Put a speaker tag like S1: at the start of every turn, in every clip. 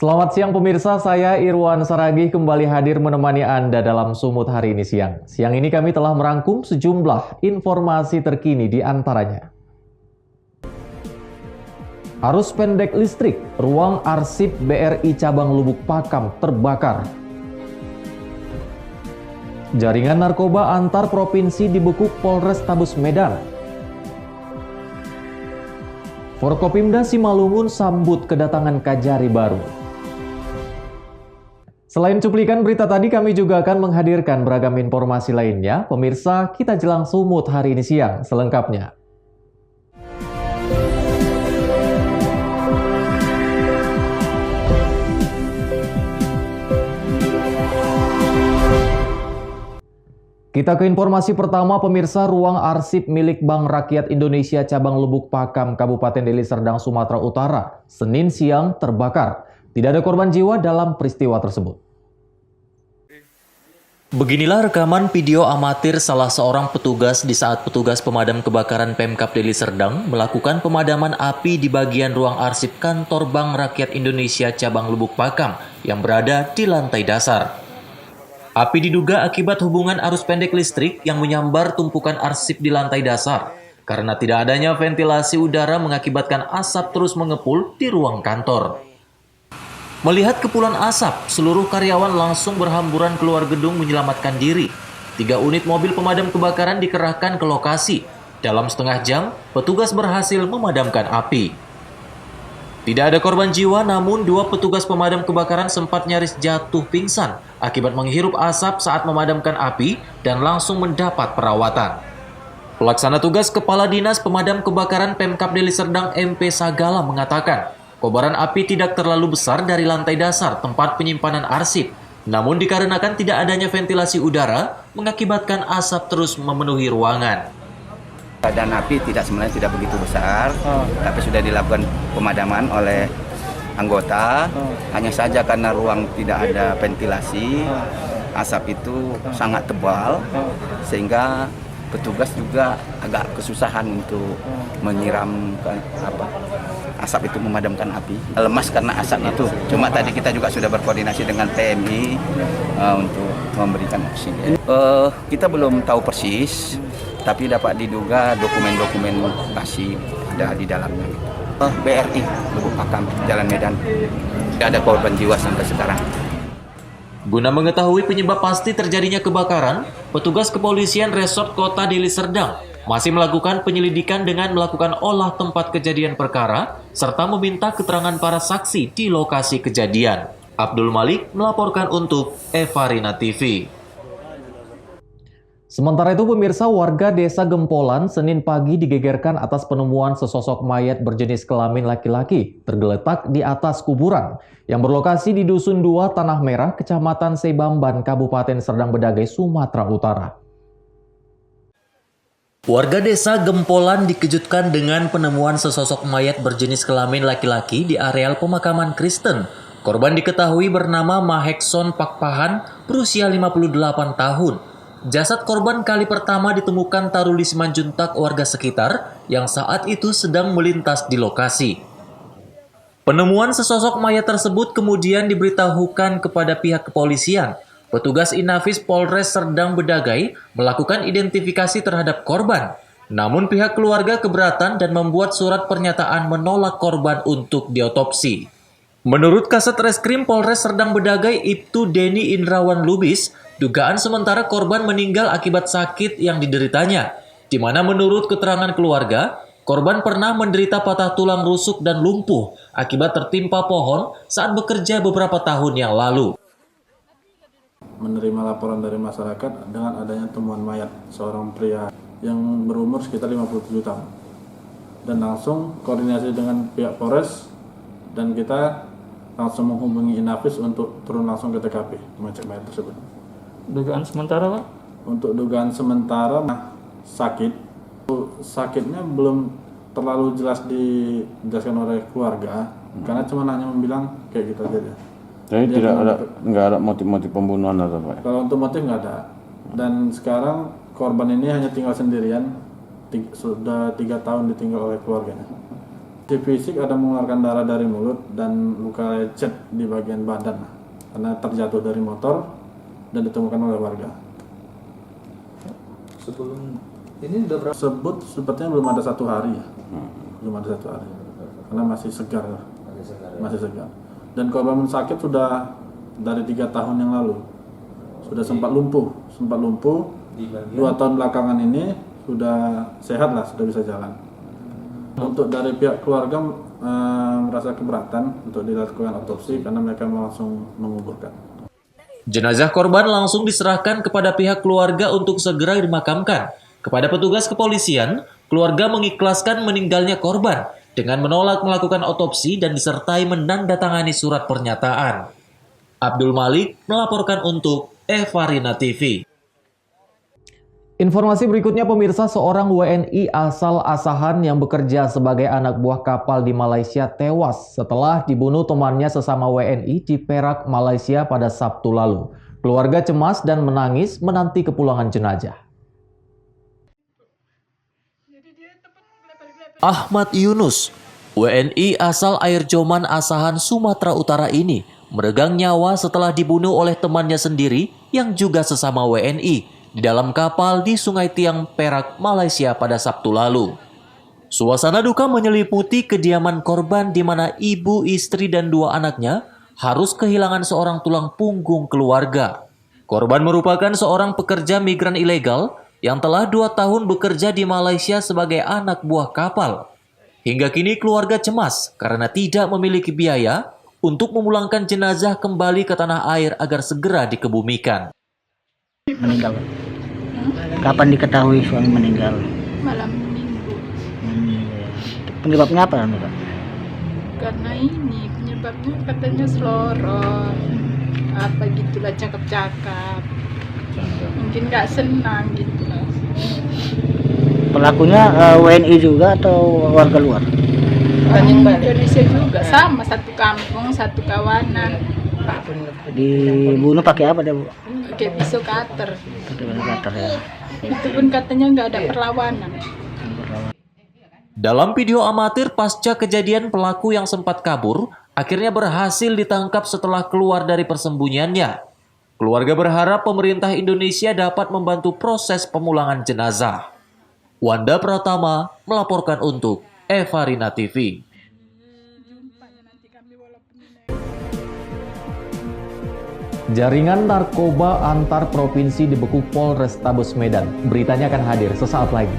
S1: Selamat siang pemirsa, saya Irwan Saragih kembali hadir menemani Anda dalam Sumut hari ini siang. Siang ini kami telah merangkum sejumlah informasi terkini di antaranya. Arus pendek listrik, ruang arsip BRI Cabang Lubuk Pakam terbakar. Jaringan narkoba antar provinsi dibekuk Polrestabes Medan. Forkopimda Simalungun sambut kedatangan Kajari baru. Selain cuplikan berita tadi, kami juga akan menghadirkan beragam informasi lainnya. Pemirsa, kita jelang Sumut hari ini siang selengkapnya. Kita ke informasi pertama, pemirsa. Ruang arsip milik Bank Rakyat Indonesia Cabang Lubuk Pakam, Kabupaten Deli Serdang, Sumatera Utara, Senin siang terbakar. Tidak ada korban jiwa dalam peristiwa tersebut. Beginilah rekaman video amatir salah seorang petugas di saat petugas pemadam kebakaran Pemkab Deli Serdang melakukan pemadaman api di bagian ruang arsip kantor Bank Rakyat Indonesia Cabang Lubuk Pakam yang berada di lantai dasar. Api diduga akibat hubungan arus pendek listrik yang menyambar tumpukan arsip di lantai dasar karena tidak adanya ventilasi udara mengakibatkan asap terus mengepul di ruang kantor. Melihat kepulan asap, seluruh karyawan langsung berhamburan keluar gedung menyelamatkan diri. 3 unit mobil pemadam kebakaran dikerahkan ke lokasi. Dalam setengah jam, petugas berhasil memadamkan api. Tidak ada korban jiwa, namun 2 petugas pemadam kebakaran sempat nyaris jatuh pingsan akibat menghirup asap saat memadamkan api dan langsung mendapat perawatan. Pelaksana tugas Kepala Dinas Pemadam Kebakaran Pemkab Deli Serdang MP Sagala mengatakan, kobaran api tidak terlalu besar dari lantai dasar tempat penyimpanan arsip, namun dikarenakan tidak adanya ventilasi udara, mengakibatkan asap terus memenuhi ruangan.
S2: Keadaan api sebenarnya tidak begitu besar, tapi sudah dilakukan pemadaman oleh anggota. Hanya saja karena ruang tidak ada ventilasi, asap itu sangat tebal, sehingga petugas juga agak kesusahan untuk menyiram asap itu, memadamkan api. Lemas karena asap itu. Cuma tadi kita juga sudah berkoordinasi dengan PMI untuk memberikan oksigen. Kita belum tahu persis, tapi dapat diduga dokumen-dokumen masih ada di dalamnya. BRI Lubuk Pakam, Jalan Medan. Tidak ada korban jiwa sampai sekarang.
S1: Guna mengetahui penyebab pasti terjadinya kebakaran, petugas kepolisian Resort Kota Deli Serdang masih melakukan penyelidikan dengan melakukan olah tempat kejadian perkara serta meminta keterangan para saksi di lokasi kejadian. Abdul Malik melaporkan untuk Evarina TV. Sementara itu pemirsa, warga desa Gempolan Senin pagi digegerkan atas penemuan sesosok mayat berjenis kelamin laki-laki tergeletak di atas kuburan yang berlokasi di Dusun 2 Tanah Merah, Kecamatan Sebamban, Kabupaten Serdang Bedagai, Sumatera Utara. Warga desa Gempolan dikejutkan dengan penemuan sesosok mayat berjenis kelamin laki-laki di areal pemakaman Kristen. Korban diketahui bernama Mahekson Pakpahan, berusia 58 tahun. Jasad korban kali pertama ditemukan Taruli Simanjuntak warga sekitar yang saat itu sedang melintas di lokasi. Penemuan sesosok mayat tersebut kemudian diberitahukan kepada pihak kepolisian. Petugas Inafis Polres Serdang Bedagai melakukan identifikasi terhadap korban. Namun pihak keluarga keberatan dan membuat surat pernyataan menolak korban untuk diotopsi. Menurut Kasat Reskrim Polres Serdang Bedagai Ibtu Deni Indrawan Lubis, dugaan sementara korban meninggal akibat sakit yang dideritanya, di mana menurut keterangan keluarga, korban pernah menderita patah tulang rusuk dan lumpuh akibat tertimpa pohon saat bekerja beberapa tahun yang lalu.
S3: Menerima laporan dari masyarakat dengan adanya temuan mayat seorang pria yang berumur sekitar 57 tahun. Dan langsung koordinasi dengan pihak Polres dan kita langsung menghubungi Inafis untuk turun langsung ke TKP mengecek mayat tersebut.
S4: Dugaan sementara, Pak?
S3: Untuk dugaan sementara sakitnya belum terlalu jelas dijelaskan oleh keluarga, karena cuma hanya membilang kayak gitu aja.
S5: Jadi nggak ada motif-motif pembunuhan atau apa?
S3: Kalau untuk motif nggak ada. Dan sekarang korban ini hanya tinggal sendirian, sudah 3 tahun ditinggal oleh keluarganya. Di fisik ada mengeluarkan darah dari mulut dan luka lecet di bagian badan karena terjatuh dari motor dan ditemukan oleh warga.
S6: Sebelum ini udah berapa?
S3: Sebut sepertinya belum ada 1 hari ya. Belum ada 1 hari. Karena masih segar. Masih segar. Dan korban sakit sudah dari 3 tahun yang lalu. Sudah sempat lumpuh. 2 tahun belakangan ini sudah sehat lah, sudah bisa jalan. Untuk dari pihak keluarga merasa keberatan untuk dilakukan otopsi karena mereka langsung menguburkan.
S1: Jenazah korban langsung diserahkan kepada pihak keluarga untuk segera dimakamkan. Kepada petugas kepolisian, keluarga mengikhlaskan meninggalnya korban dengan menolak melakukan otopsi dan disertai menandatangani surat pernyataan. Abdul Malik melaporkan untuk Evarina TV. Informasi berikutnya pemirsa, seorang WNI asal Asahan yang bekerja sebagai anak buah kapal di Malaysia tewas setelah dibunuh temannya sesama WNI di Perak, Malaysia pada Sabtu lalu. Keluarga cemas dan menangis menanti kepulangan jenazah. Ahmad Yunus, WNI asal Air Joman Asahan, Sumatera Utara ini meregang nyawa setelah dibunuh oleh temannya sendiri yang juga sesama WNI di dalam kapal di Sungai Tiang, Perak, Malaysia pada Sabtu lalu. Suasana duka menyeliputi kediaman korban di mana ibu, istri, dan 2 anaknya harus kehilangan seorang tulang punggung keluarga. Korban merupakan seorang pekerja migran ilegal yang telah 2 tahun bekerja di Malaysia sebagai anak buah kapal. Hingga kini keluarga cemas karena tidak memiliki biaya untuk memulangkan jenazah kembali ke tanah air agar segera dikebumikan.
S7: Meninggal. Kapan diketahui suami meninggal?
S8: Malam minggu.
S7: Penyebabnya apa, Mbak?
S8: Karena ini penyebabnya katanya seloroh, apa gitulah, cakap-cakap. Mungkin nggak senang gitu lah.
S7: Pelakunya WNI juga atau warga luar?
S8: Orang Indonesia juga, sama, satu kampung, satu kawanan.
S7: Dibunuh pakai apa dia, Bu?
S8: Pakai pisau cutter.
S7: Pakai cutter ya.
S8: Itu pun katanya nggak ada perlawanan.
S1: Dalam video amatir pasca kejadian, pelaku yang sempat kabur akhirnya berhasil ditangkap setelah keluar dari persembunyiannya. Keluarga berharap pemerintah Indonesia dapat membantu proses pemulangan jenazah. Wanda Pratama melaporkan untuk Evarina TV. Jaringan narkoba antar provinsi dibekuk Polrestabes Medan. Beritanya akan hadir sesaat lagi.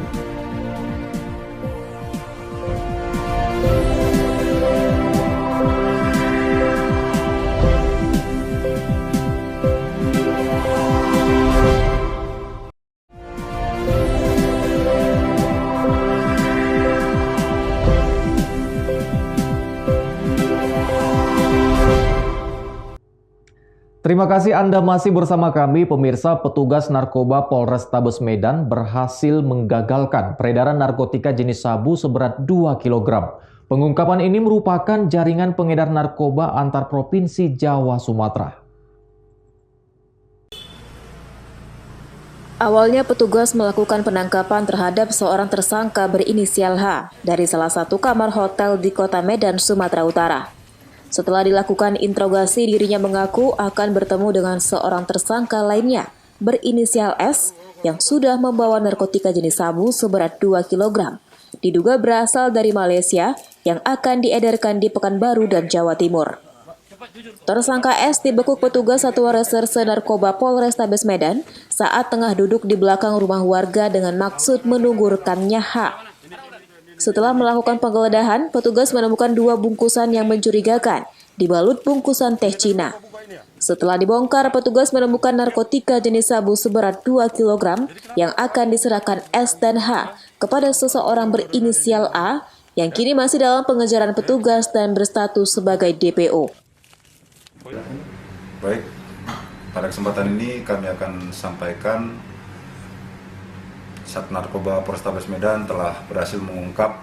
S1: Terima kasih Anda masih bersama kami, pemirsa. Petugas narkoba Polrestabes Medan berhasil menggagalkan peredaran narkotika jenis sabu seberat 2 kg. Pengungkapan ini merupakan jaringan pengedar narkoba antar provinsi Jawa Sumatera.
S9: Awalnya petugas melakukan penangkapan terhadap seorang tersangka berinisial H dari salah satu kamar hotel di Kota Medan, Sumatera Utara. Setelah dilakukan interogasi, dirinya mengaku akan bertemu dengan seorang tersangka lainnya berinisial S yang sudah membawa narkotika jenis sabu seberat 2 kg. Diduga berasal dari Malaysia yang akan diedarkan di Pekanbaru dan Jawa Timur. Tersangka S dibekuk petugas Satuan Reserse Narkoba Polrestabes Medan saat tengah duduk di belakang rumah warga dengan maksud menunggu rekannya H. Setelah melakukan penggeledahan, petugas menemukan 2 bungkusan yang mencurigakan dibalut bungkusan teh Cina. Setelah dibongkar, petugas menemukan narkotika jenis sabu seberat 2 kg yang akan diserahkan S dan H kepada seseorang berinisial A yang kini masih dalam pengejaran petugas dan berstatus sebagai DPO.
S10: Baik, pada kesempatan ini kami akan sampaikan Sat Narkoba Polrestabes Medan telah berhasil mengungkap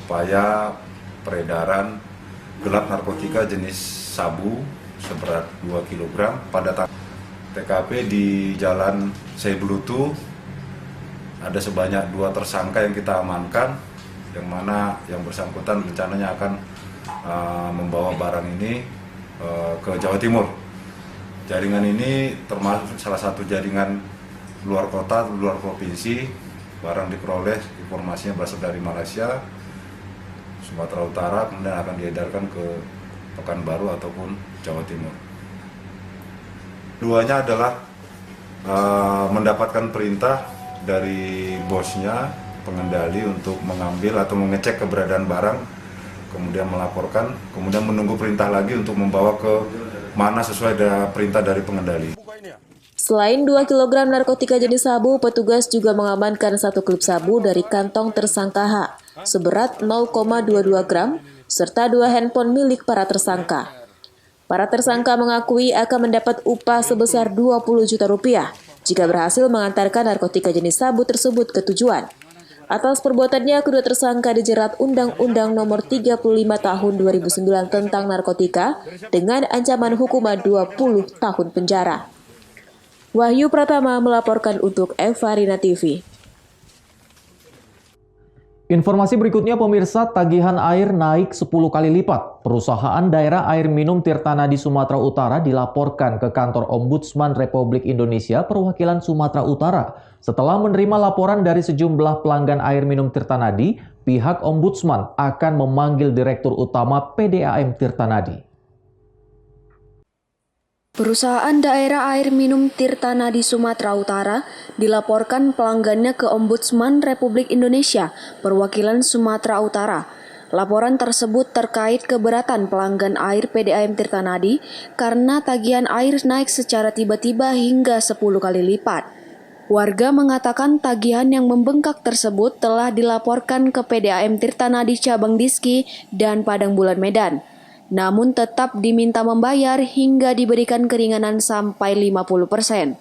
S10: upaya peredaran gelap narkotika jenis sabu seberat 2 kg pada TKP di Jalan Seiblutu. Ada sebanyak 2 tersangka yang kita amankan yang mana yang bersangkutan rencananya akan membawa barang ini ke Jawa Timur. Jaringan ini termasuk salah satu jaringan luar kota, luar provinsi. Barang diperoleh informasinya berasal dari Malaysia, Sumatera Utara, kemudian akan diedarkan ke Pekanbaru ataupun Jawa Timur. Keduanya adalah mendapatkan perintah dari bosnya, pengendali untuk mengambil atau mengecek keberadaan barang, kemudian melaporkan, kemudian menunggu perintah lagi untuk membawa ke mana sesuai dengan perintah dari pengendali.
S9: Selain 2 kg narkotika jenis sabu, petugas juga mengamankan 1 klip sabu dari kantong tersangka H seberat 0,22 gram serta 2 handphone milik para tersangka. Para tersangka mengakui akan mendapat upah sebesar 20 juta rupiah jika berhasil mengantarkan narkotika jenis sabu tersebut ke tujuan. Atas perbuatannya, kedua tersangka dijerat Undang-Undang Nomor 35 Tahun 2009 tentang narkotika dengan ancaman hukuman 20 tahun penjara. Wahyu Pratama melaporkan untuk Evarina TV.
S1: Informasi berikutnya pemirsa, tagihan air naik 10 kali lipat. Perusahaan daerah air minum Tirtanadi Sumatera Utara dilaporkan ke kantor Ombudsman Republik Indonesia perwakilan Sumatera Utara. Setelah menerima laporan dari sejumlah pelanggan air minum Tirtanadi, pihak Ombudsman akan memanggil Direktur Utama PDAM Tirtanadi.
S11: Perusahaan daerah air minum Tirtanadi Sumatera Utara dilaporkan pelanggannya ke Ombudsman Republik Indonesia perwakilan Sumatera Utara. Laporan tersebut terkait keberatan pelanggan air PDAM Tirtanadi karena tagihan air naik secara tiba-tiba hingga 10 kali lipat. Warga mengatakan tagihan yang membengkak tersebut telah dilaporkan ke PDAM Tirtanadi Cabang Diski dan Padang Bulan Medan. Namun tetap diminta membayar hingga diberikan keringanan sampai 50%.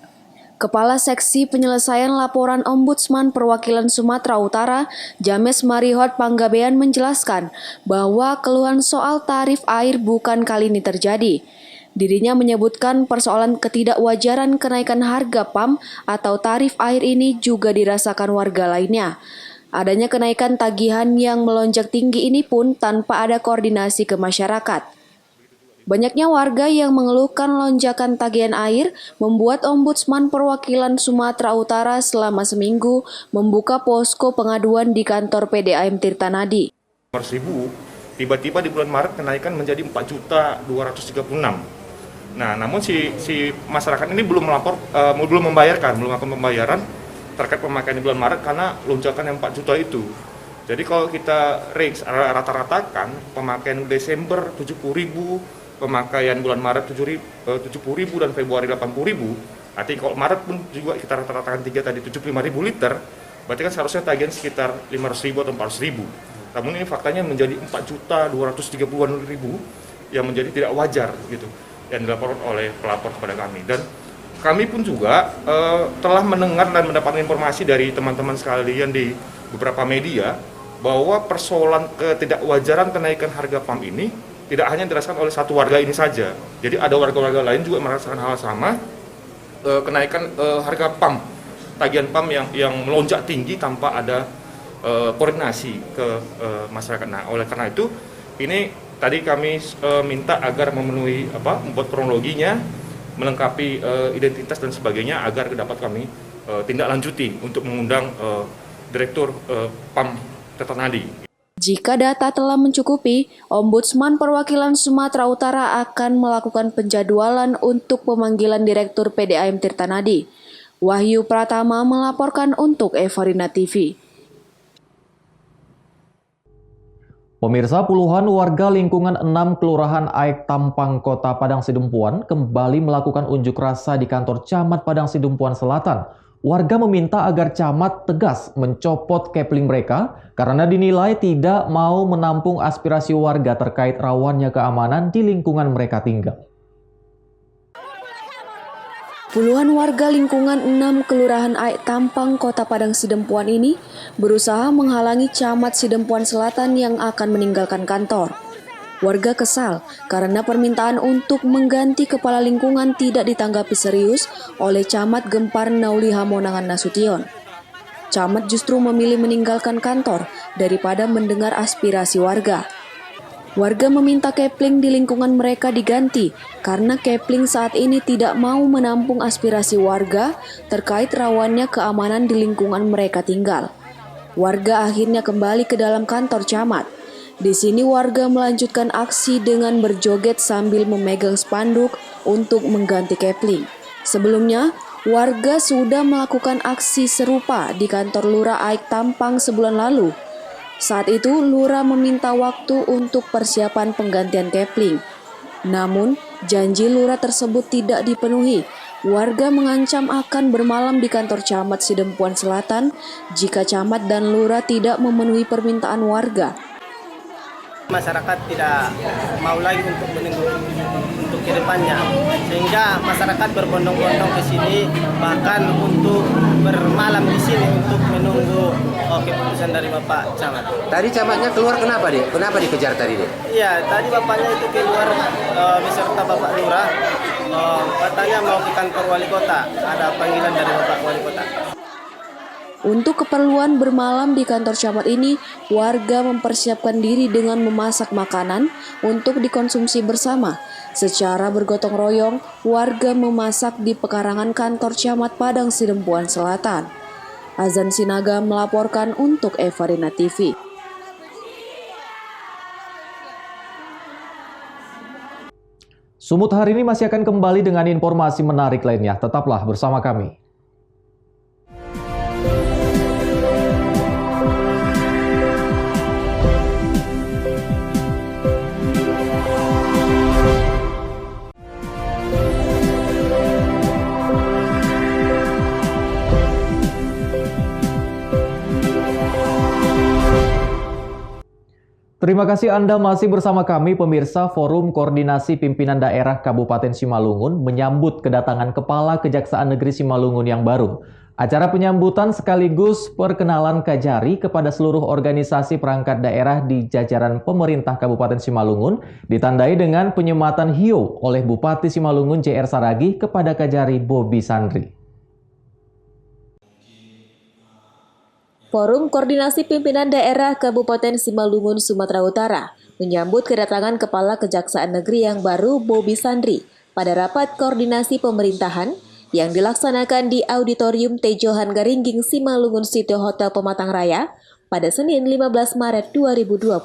S11: Kepala Seksi Penyelesaian Laporan Ombudsman Perwakilan Sumatera Utara, James Marihot Panggabean menjelaskan bahwa keluhan soal tarif air bukan kali ini terjadi. Dirinya menyebutkan persoalan ketidakwajaran kenaikan harga PAM atau tarif air ini juga dirasakan warga lainnya. Adanya kenaikan tagihan yang melonjak tinggi ini pun tanpa ada koordinasi ke masyarakat. Banyaknya warga yang mengeluhkan lonjakan tagihan air membuat Ombudsman Perwakilan Sumatera Utara selama seminggu membuka posko pengaduan di kantor PDAM Tirtanadi.
S12: 100.000, tiba-tiba di bulan Maret kenaikan menjadi 4.236.000. Nah, namun si masyarakat ini belum membayarkan, belum melakukan pembayaran terkait pemakaian di bulan Maret karena lonjakan yang 4 juta itu. Jadi kalau kita rata-ratakan pemakaian Desember 70.000, pemakaian bulan Maret 70.000 dan Februari 80.000, artinya kalau Maret pun juga kita rata-ratakan 3 tadi 75.000 liter, berarti kan seharusnya tagihan sekitar 500.000 atau 400.000. Namun ini faktanya menjadi 4.230.000 yang menjadi tidak wajar gitu, yang dilaporkan oleh pelapor kepada kami. Dan kami pun juga telah mendengar dan mendapatkan informasi dari teman-teman sekalian di beberapa media bahwa persoalan ketidakwajaran kenaikan harga PAM ini tidak hanya dirasakan oleh satu warga ini saja. Jadi ada warga-warga lain juga merasakan hal sama, kenaikan harga PAM, tagihan PAM yang melonjak tinggi tanpa ada koordinasi ke masyarakat. Nah, oleh karena itu ini tadi kami minta agar memenuhi membuat kronologinya, melengkapi identitas dan sebagainya agar dapat kami tindak lanjuti untuk mengundang Direktur PAM Tirtanadi.
S11: Jika data telah mencukupi, Ombudsman Perwakilan Sumatera Utara akan melakukan penjadwalan untuk pemanggilan Direktur PDAM Tirtanadi. Wahyu Pratama melaporkan untuk Evarina TV.
S1: Pemirsa, puluhan warga lingkungan 6 Kelurahan Aik Tampang, Kota Padang Sidempuan kembali melakukan unjuk rasa di kantor Camat Padang Sidempuan Selatan. Warga meminta agar Camat tegas mencopot kepling mereka karena dinilai tidak mau menampung aspirasi warga terkait rawannya keamanan di lingkungan mereka tinggal.
S11: Puluhan warga lingkungan 6 Kelurahan Aik Tampang, Kota Padang Sidempuan ini berusaha menghalangi Camat Sidempuan Selatan yang akan meninggalkan kantor. Warga kesal karena permintaan untuk mengganti kepala lingkungan tidak ditanggapi serius oleh Camat Gempar Nauliha Monangan Nasution. Camat justru memilih meninggalkan kantor daripada mendengar aspirasi warga. Warga meminta Kepling di lingkungan mereka diganti karena Kepling saat ini tidak mau menampung aspirasi warga terkait rawannya keamanan di lingkungan mereka tinggal. Warga akhirnya kembali ke dalam kantor camat. Di sini warga melanjutkan aksi dengan berjoget sambil memegang spanduk untuk mengganti Kepling. Sebelumnya, warga sudah melakukan aksi serupa di kantor Lurah Aik Tampang sebulan lalu. Saat itu, Lurah meminta waktu untuk persiapan penggantian Kepling. Namun, janji Lurah tersebut tidak dipenuhi. Warga mengancam akan bermalam di kantor Camat Sidempuan Selatan jika Camat dan Lurah tidak memenuhi permintaan warga.
S13: Masyarakat tidak mau lagi untuk menunggu untuk ke depannya, sehingga masyarakat berbondong-bondong ke sini, bahkan untuk bermalam di sini untuk menunggu keputusan dari Bapak Camat.
S14: Tadi camatnya keluar kenapa deh? Kenapa dikejar tadi deh?
S13: Iya, tadi bapaknya itu keluar beserta Bapak Lurah, katanya mau ke kantor wali kota, ada panggilan dari Bapak wali kota.
S11: Untuk keperluan bermalam di kantor camat ini, warga mempersiapkan diri dengan memasak makanan untuk dikonsumsi bersama. Secara bergotong royong, warga memasak di pekarangan kantor camat Padang Sidempuan Selatan. Azan Sinaga melaporkan untuk Evarina TV.
S15: Sumut hari ini masih akan kembali dengan informasi menarik lainnya. Tetaplah bersama kami. Terima kasih Anda masih bersama kami, pemirsa. Forum Koordinasi Pimpinan Daerah Kabupaten Simalungun menyambut kedatangan Kepala Kejaksaan Negeri Simalungun yang baru. Acara penyambutan sekaligus perkenalan Kajari kepada seluruh organisasi perangkat daerah di jajaran pemerintah Kabupaten Simalungun ditandai dengan penyematan hiyo oleh Bupati Simalungun JR Saragi kepada Kajari Bobi Sandri.
S9: Forum Koordinasi Pimpinan Daerah Kabupaten Simalungun, Sumatera Utara menyambut kedatangan Kepala Kejaksaan Negeri yang baru Bobi Sandri pada rapat koordinasi pemerintahan yang dilaksanakan di Auditorium Tejohan Garingging Simalungun City Hotel Pematang Raya pada Senin 15 Maret 2021.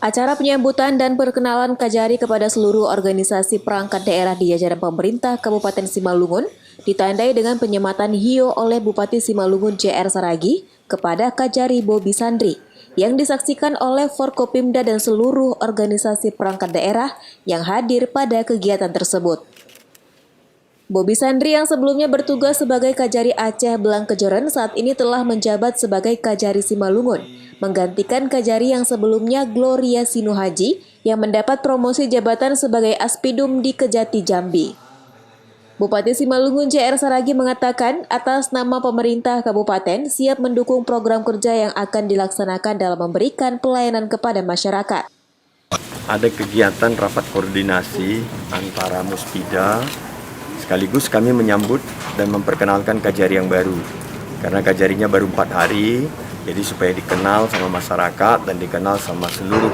S9: Acara penyambutan dan perkenalan Kajari kepada seluruh organisasi perangkat daerah di jajaran pemerintah Kabupaten Simalungun ditandai dengan penyematan hiyo oleh Bupati Simalungun JR Saragi kepada Kajari Bobi Sandri yang disaksikan oleh Forkopimda dan seluruh organisasi perangkat daerah yang hadir pada kegiatan tersebut. Bobi Sandri yang sebelumnya bertugas sebagai Kajari Aceh Belang Kejoren saat ini telah menjabat sebagai Kajari Simalungun, menggantikan Kajari yang sebelumnya Gloria Sinuhaji yang mendapat promosi jabatan sebagai Aspidum di Kejati Jambi. Bupati Simalungun JR Saragi mengatakan atas nama pemerintah kabupaten siap mendukung program kerja yang akan dilaksanakan dalam memberikan pelayanan kepada masyarakat.
S16: Ada kegiatan rapat koordinasi antara Muspida, sekaligus kami menyambut dan memperkenalkan Kajari yang baru. Karena Kajarinya baru 4 hari, jadi supaya dikenal sama masyarakat dan dikenal sama seluruh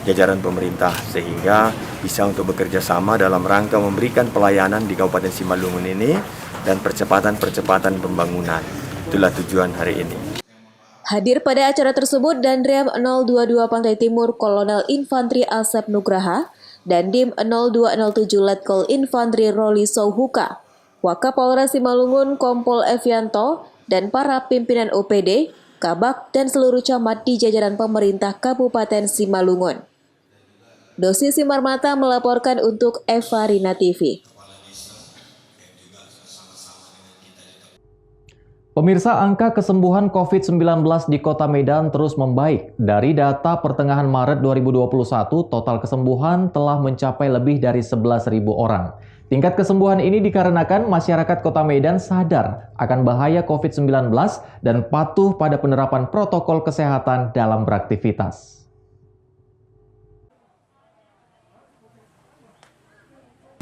S16: jajaran pemerintah, sehingga bisa untuk bekerja sama dalam rangka memberikan pelayanan di Kabupaten Simalungun ini dan percepatan pembangunan. Itulah tujuan hari ini.
S9: Hadir pada acara tersebut Danrem 022 Pantai Timur Kolonel Infantri Asep Nugraha dan Dim 0207 Letkol Infantri Roli Souhuka, Wakapolres Simalungun Kompol Evianto, dan para pimpinan OPD, Kabak, dan seluruh camat di jajaran pemerintah Kabupaten Simalungun. Dosi Simarmata melaporkan untuk Evarina TV.
S15: Pemirsa, angka kesembuhan COVID-19 di Kota Medan terus membaik. Dari data pertengahan Maret 2021, total kesembuhan telah mencapai lebih dari 11.000 orang. Tingkat kesembuhan ini dikarenakan masyarakat Kota Medan sadar akan bahaya COVID-19 dan patuh pada penerapan protokol kesehatan dalam beraktivitas.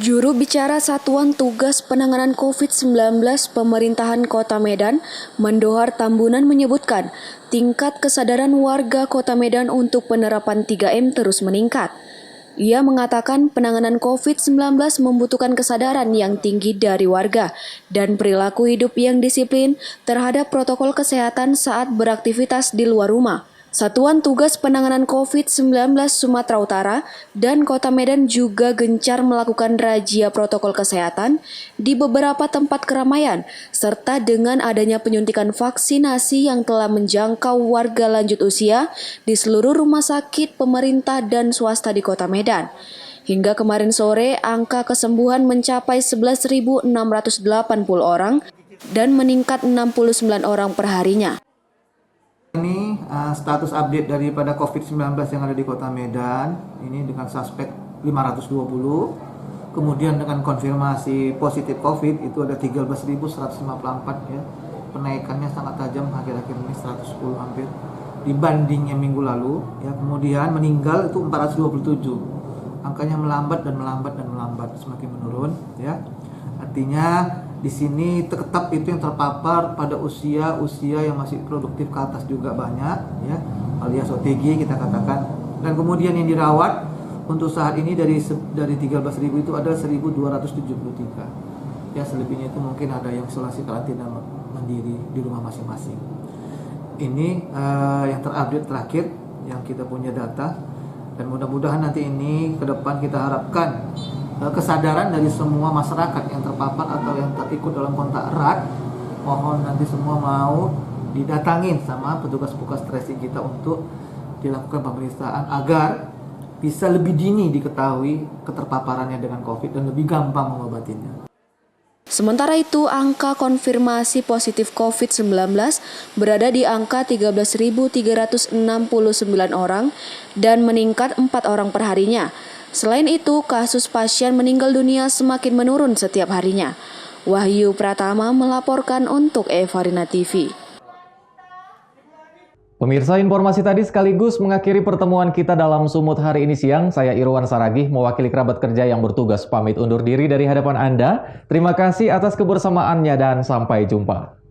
S11: Juru bicara Satuan Tugas Penanganan COVID-19 Pemerintahan Kota Medan, Mendohar Tambunan menyebutkan tingkat kesadaran warga Kota Medan untuk penerapan 3M terus meningkat. Ia mengatakan penanganan COVID-19 membutuhkan kesadaran yang tinggi dari warga dan perilaku hidup yang disiplin terhadap protokol kesehatan saat beraktivitas di luar rumah. Satuan Tugas Penanganan COVID-19 Sumatera Utara dan Kota Medan juga gencar melakukan razia protokol kesehatan di beberapa tempat keramaian, serta dengan adanya penyuntikan vaksinasi yang telah menjangkau warga lanjut usia di seluruh rumah sakit pemerintah dan swasta di Kota Medan. Hingga kemarin sore, angka kesembuhan mencapai 11.680 orang dan meningkat 69 orang per harinya.
S6: Ini status update daripada COVID-19 yang ada di Kota Medan, ini dengan suspek 520, kemudian dengan konfirmasi positif COVID itu ada 13.154 ya, penaikannya sangat tajam akhir-akhir ini 110 hampir dibandingnya minggu lalu ya, kemudian meninggal itu 427, angkanya melambat, semakin menurun ya, artinya di sini tetap itu yang terpapar pada usia yang masih produktif ke atas juga banyak ya, alias OTG kita katakan. Dan kemudian yang dirawat untuk saat ini dari 13.000 itu ada 1.273. Ya, selebihnya itu mungkin ada yang isolasi karantina mandiri di rumah masing-masing. Ini yang terupdate terakhir yang kita punya data, dan mudah-mudahan nanti ini ke depan kita harapkan kesadaran dari semua masyarakat yang terpapar atau yang terikut dalam kontak erat, mohon nanti semua mau didatangin sama petugas-petugas tracing kita untuk dilakukan pemeriksaan agar bisa lebih dini diketahui keterpaparannya dengan COVID dan lebih gampang mengobatinya.
S11: Sementara itu, angka konfirmasi positif COVID-19 berada di angka 13.369 orang dan meningkat 4 orang per harinya. Selain itu, kasus pasien meninggal dunia semakin menurun setiap harinya. Wahyu Pratama melaporkan untuk Evarina TV.
S15: Pemirsa, informasi tadi sekaligus mengakhiri pertemuan kita dalam Sumut hari ini siang. Saya Irwan Saragih, mewakili kerabat kerja yang bertugas pamit undur diri dari hadapan Anda. Terima kasih atas kebersamaannya dan sampai jumpa.